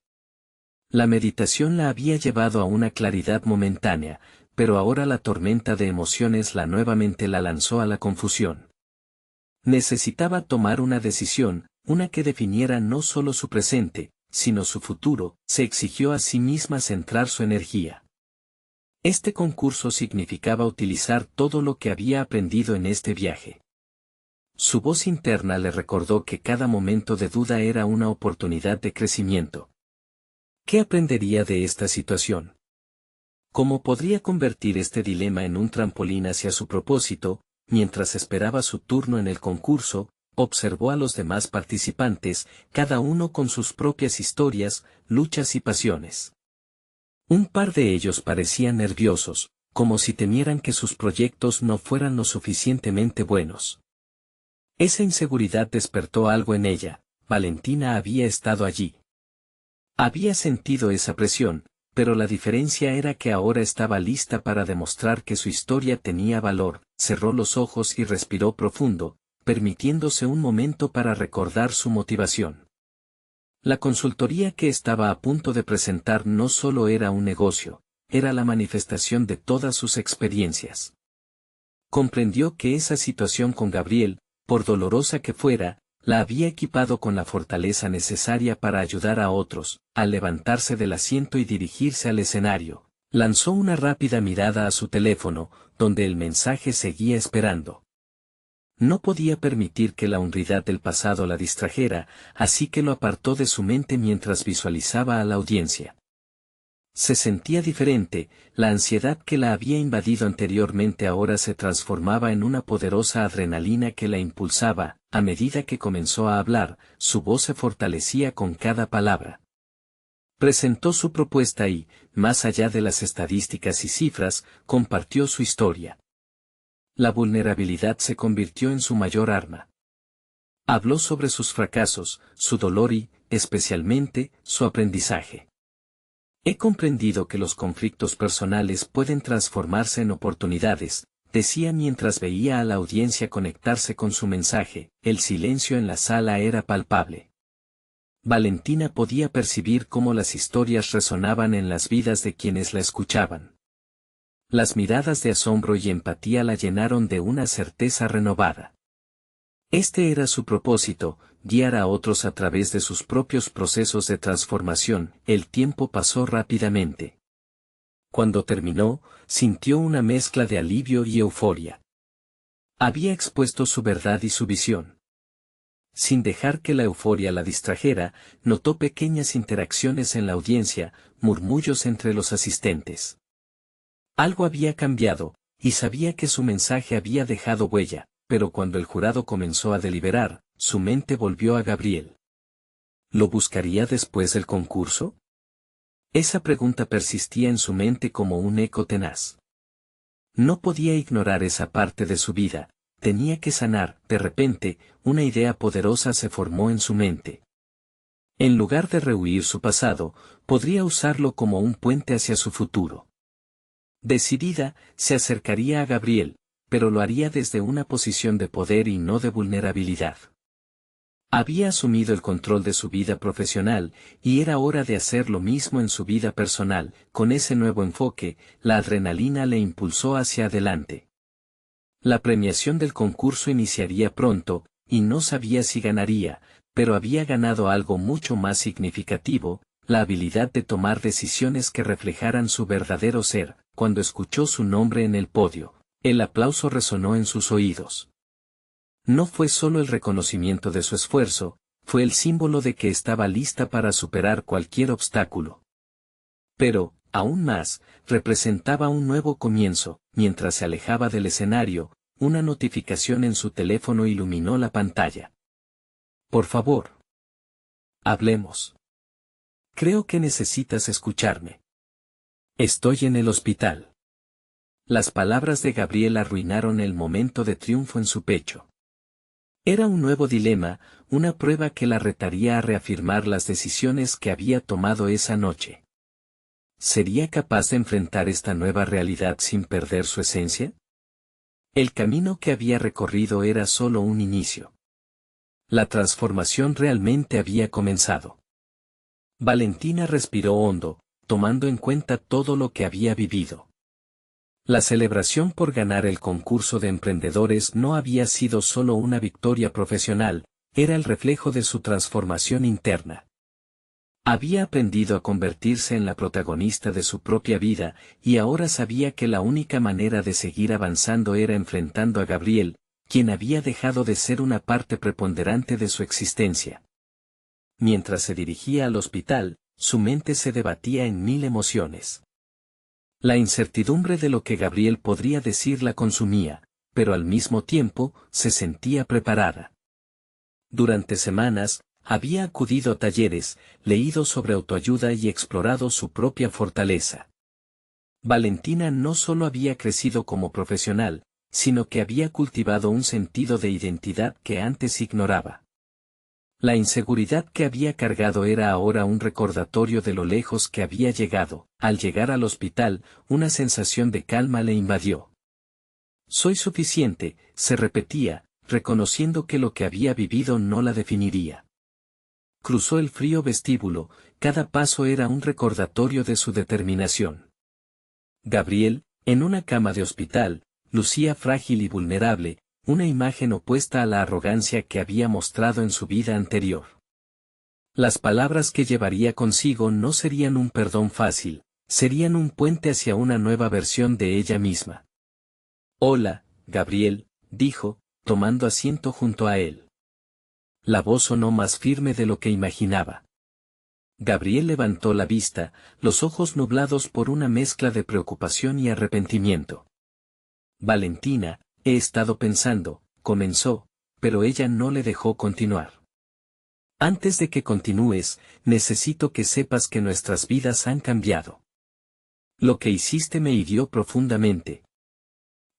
La meditación la había llevado a una claridad momentánea, pero ahora la tormenta de emociones nuevamente la lanzó a la confusión. Necesitaba tomar una decisión, una que definiera no solo su presente, sino su futuro. Se exigió a sí misma centrar su energía. Este concurso significaba utilizar todo lo que había aprendido en este viaje. Su voz interna le recordó que cada momento de duda era una oportunidad de crecimiento. ¿Qué aprendería de esta situación? ¿Cómo podría convertir este dilema en un trampolín hacia su propósito? Mientras esperaba su turno en el concurso, observó a los demás participantes, cada uno con sus propias historias, luchas y pasiones. Un par de ellos parecían nerviosos, como si temieran que sus proyectos no fueran lo suficientemente buenos. Esa inseguridad despertó algo en ella. Valentina había estado allí. Había sentido esa presión, pero la diferencia era que ahora estaba lista para demostrar que su historia tenía valor. Cerró los ojos y respiró profundo, permitiéndose un momento para recordar su motivación. La consultoría que estaba a punto de presentar no solo era un negocio, era la manifestación de todas sus experiencias. Comprendió que esa situación con Gabriel, por dolorosa que fuera, la había equipado con la fortaleza necesaria para ayudar a otros. Al levantarse del asiento y dirigirse al escenario, lanzó una rápida mirada a su teléfono, donde el mensaje seguía esperando. No podía permitir que la hondridad del pasado la distrajera, así que lo apartó de su mente mientras visualizaba a la audiencia. Se sentía diferente, la ansiedad que la había invadido anteriormente ahora se transformaba en una poderosa adrenalina que la impulsaba. A medida que comenzó a hablar, su voz se fortalecía con cada palabra. Presentó su propuesta y, más allá de las estadísticas y cifras, compartió su historia. La vulnerabilidad se convirtió en su mayor arma. Habló sobre sus fracasos, su dolor y, especialmente, su aprendizaje. He comprendido que los conflictos personales pueden transformarse en oportunidades, decía mientras veía a la audiencia conectarse con su mensaje. El silencio en la sala era palpable. Valentina podía percibir cómo las historias resonaban en las vidas de quienes la escuchaban. Las miradas de asombro y empatía la llenaron de una certeza renovada. Este era su propósito, guiar a otros a través de sus propios procesos de transformación. El tiempo pasó rápidamente. Cuando terminó, sintió una mezcla de alivio y euforia. Había expuesto su verdad y su visión. Sin dejar que la euforia la distrajera, notó pequeñas interacciones en la audiencia, murmullos entre los asistentes. Algo había cambiado, y sabía que su mensaje había dejado huella. Pero cuando el jurado comenzó a deliberar, su mente volvió a Gabriel. ¿Lo buscaría después del concurso? Esa pregunta persistía en su mente como un eco tenaz. No podía ignorar esa parte de su vida, tenía que sanar. De repente, una idea poderosa se formó en su mente. En lugar de rehuir su pasado, podría usarlo como un puente hacia su futuro. Decidida, se acercaría a Gabriel, pero lo haría desde una posición de poder y no de vulnerabilidad. Había asumido el control de su vida profesional, y era hora de hacer lo mismo en su vida personal. Con ese nuevo enfoque, la adrenalina le impulsó hacia adelante. La premiación del concurso iniciaría pronto, y no sabía si ganaría, pero había ganado algo mucho más significativo, la habilidad de tomar decisiones que reflejaran su verdadero ser. Cuando escuchó su nombre en el podio, el aplauso resonó en sus oídos. No fue solo el reconocimiento de su esfuerzo, fue el símbolo de que estaba lista para superar cualquier obstáculo. Pero, Aún más, representaba un nuevo comienzo. Mientras se alejaba del escenario, una notificación en su teléfono iluminó la pantalla. Por favor. Hablemos. Creo que necesitas escucharme. Estoy en el hospital. Las palabras de Gabriel arruinaron el momento de triunfo en su pecho. Era un nuevo dilema, una prueba que la retaría a reafirmar las decisiones que había tomado esa noche. ¿Sería capaz de enfrentar esta nueva realidad sin perder su esencia? El camino que había recorrido era solo un inicio. La transformación realmente había comenzado. Valentina respiró hondo, tomando en cuenta todo lo que había vivido. La celebración por ganar el concurso de emprendedores no había sido solo una victoria profesional, era el reflejo de su transformación interna. Había aprendido a convertirse en la protagonista de su propia vida, y ahora sabía que la única manera de seguir avanzando era enfrentando a Gabriel, quien había dejado de ser una parte preponderante de su existencia. Mientras se dirigía al hospital, su mente se debatía en mil emociones. La incertidumbre de lo que Gabriel podría decir la consumía, pero al mismo tiempo, se sentía preparada. Durante semanas, había acudido a talleres, leído sobre autoayuda y explorado su propia fortaleza. Valentina no solo había crecido como profesional, sino que había cultivado un sentido de identidad que antes ignoraba. La inseguridad que había cargado era ahora un recordatorio de lo lejos que había llegado. Al llegar al hospital, una sensación de calma le invadió. Soy suficiente, se repetía, reconociendo que lo que había vivido no la definiría. Cruzó el frío vestíbulo, cada paso era un recordatorio de su determinación. Gabriel, en una cama de hospital, lucía frágil y vulnerable, una imagen opuesta a la arrogancia que había mostrado en su vida anterior. Las palabras que llevaría consigo no serían un perdón fácil, serían un puente hacia una nueva versión de ella misma. Hola, Gabriel, dijo, tomando asiento junto a él. La voz sonó más firme de lo que imaginaba. Gabriel levantó la vista, los ojos nublados por una mezcla de preocupación y arrepentimiento. Valentina, he estado pensando, comenzó, pero ella no le dejó continuar. Antes de que continúes, necesito que sepas que nuestras vidas han cambiado. Lo que hiciste me hirió profundamente.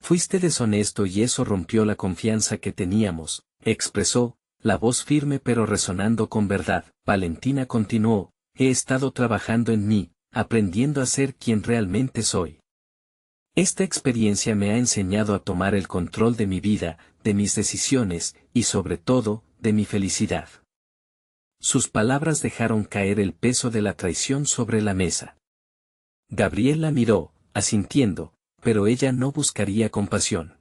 Fuiste deshonesto y eso rompió la confianza que teníamos, expresó, la voz firme pero resonando con verdad. Valentina continuó, he estado trabajando en mí, aprendiendo a ser quien realmente soy. Esta experiencia me ha enseñado a tomar el control de mi vida, de mis decisiones, y sobre todo, de mi felicidad. Sus palabras dejaron caer el peso de la traición sobre la mesa. Gabriel la miró, asintiendo, pero ella no buscaría compasión.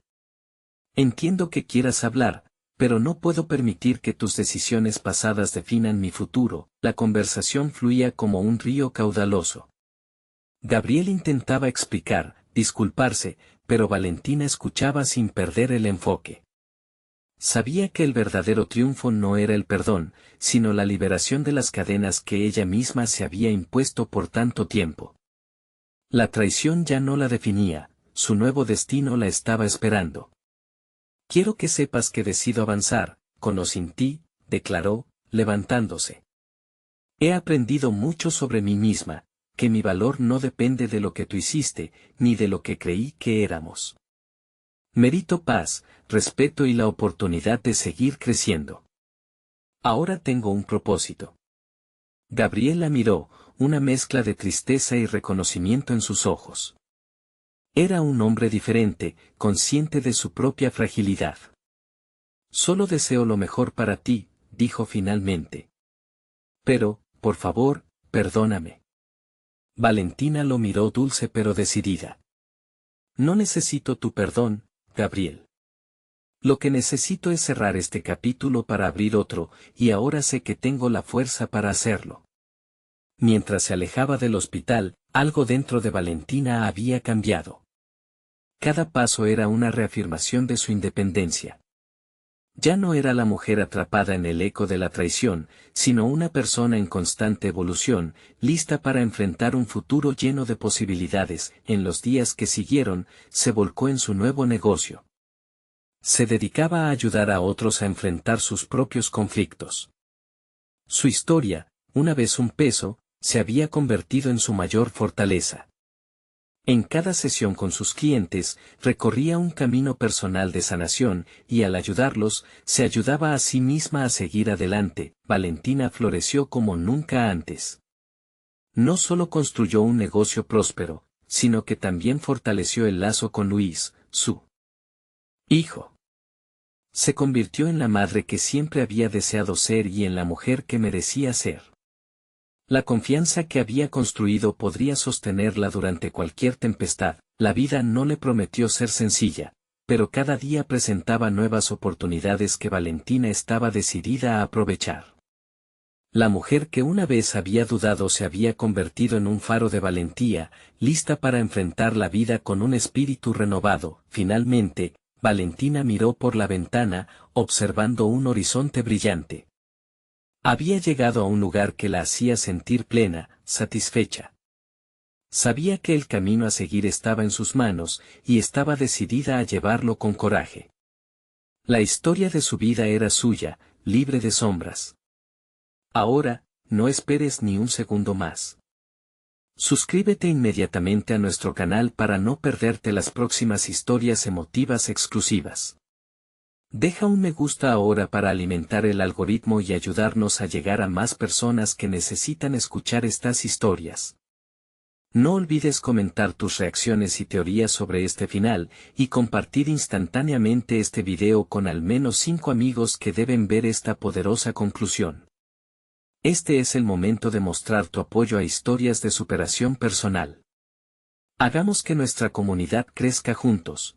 Entiendo que quieras hablar, pero no puedo permitir que tus decisiones pasadas definan mi futuro. La conversación fluía como un río caudaloso. Gabriel intentaba explicar, disculparse, pero Valentina escuchaba sin perder el enfoque. Sabía que el verdadero triunfo no era el perdón, sino la liberación de las cadenas que ella misma se había impuesto por tanto tiempo. La traición ya no la definía, su nuevo destino la estaba esperando. Quiero que sepas que decido avanzar, con o sin ti, declaró, levantándose. He aprendido mucho sobre mí misma, que mi valor no depende de lo que tú hiciste, ni de lo que creí que éramos. Merito paz, respeto y la oportunidad de seguir creciendo. Ahora tengo un propósito. Gabriel la miró, una mezcla de tristeza y reconocimiento en sus ojos. Era un hombre diferente, consciente de su propia fragilidad. Solo deseo lo mejor para ti, dijo finalmente. Pero, por favor, perdóname. Valentina lo miró dulce pero decidida. No necesito tu perdón, Gabriel. Lo que necesito es cerrar este capítulo para abrir otro, y ahora sé que tengo la fuerza para hacerlo. Mientras se alejaba del hospital, algo dentro de Valentina había cambiado. Cada paso era una reafirmación de su independencia. Ya no era la mujer atrapada en el eco de la traición, sino una persona en constante evolución, lista para enfrentar un futuro lleno de posibilidades. En los días que siguieron, se volcó en su nuevo negocio. Se dedicaba a ayudar a otros a enfrentar sus propios conflictos. Su historia, una vez un peso, se había convertido en su mayor fortaleza. En cada sesión con sus clientes, recorría un camino personal de sanación, y al ayudarlos, se ayudaba a sí misma a seguir adelante. Valentina floreció como nunca antes. No solo construyó un negocio próspero, sino que también fortaleció el lazo con Luis, su hijo. Se convirtió en la madre que siempre había deseado ser y en la mujer que merecía ser. La confianza que había construido podría sostenerla durante cualquier tempestad. La vida no le prometió ser sencilla, pero cada día presentaba nuevas oportunidades que Valentina estaba decidida a aprovechar. La mujer que una vez había dudado se había convertido en un faro de valentía, lista para enfrentar la vida con un espíritu renovado. Finalmente, Valentina miró por la ventana, observando un horizonte brillante. Había llegado a un lugar que la hacía sentir plena, satisfecha. Sabía que el camino a seguir estaba en sus manos, y estaba decidida a llevarlo con coraje. La historia de su vida era suya, libre de sombras. Ahora, no esperes ni un segundo más. Suscríbete inmediatamente a nuestro canal para no perderte las próximas historias emotivas exclusivas. Deja un me gusta ahora para alimentar el algoritmo y ayudarnos a llegar a más personas que necesitan escuchar estas historias. No olvides comentar tus reacciones y teorías sobre este final, y compartir instantáneamente este video con al menos 5 amigos que deben ver esta poderosa conclusión. Este es el momento de mostrar tu apoyo a historias de superación personal. Hagamos que nuestra comunidad crezca juntos.